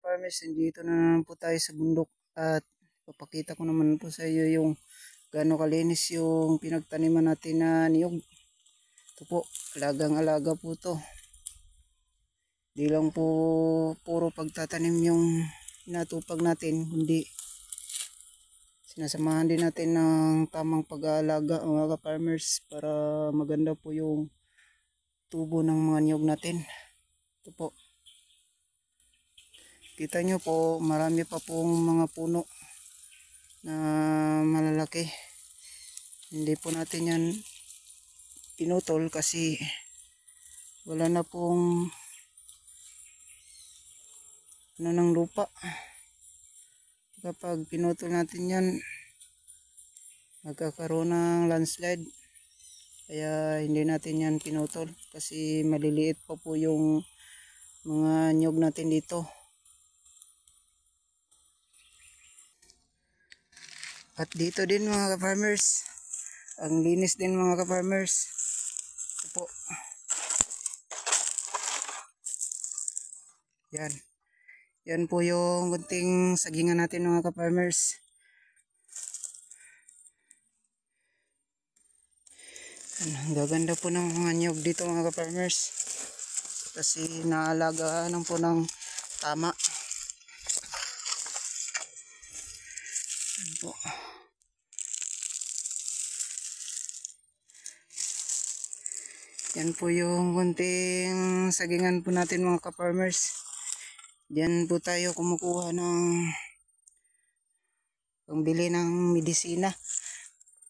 ka-farmers, dito na naman po tayo sa bundok at papakita ko naman po sa iyo yung gaano kalinis yung pinagtaniman natin na niyog. Ito po, alagang-alaga po to. Di lang po puro pagtatanim yung inatupag natin, hindi sinasamahan din natin ng tamang pag-aalaga mga ka-farmers para maganda po yung tubo ng mga niyog natin. Ito po. Kita nyo po, marami pa pong mga puno na malalaki. Hindi po natin yan pinutol kasi wala na pong ng lupa. Kapag pinutol natin yan, magkakaroon ng landslide. Kaya hindi natin yan pinutol kasi maliliit pa po yung mga niyog natin dito. At dito din mga ka-farmers, ang linis din mga ka-farmers. Ito po. Yan. Yan po yung kunting sagingan natin mga ka-farmers. Ang gaganda po ng mga niyog dito mga ka-farmers. Kasi naalagaan lang po ng tama. Yan po. Yan po yung kunting sagingan po natin mga ka-farmers. Diyan po tayo kumukuha ng pambili ng medisina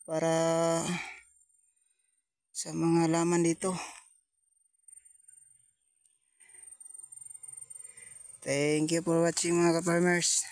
para sa mga halaman dito. Thank you for watching mga ka-farmers.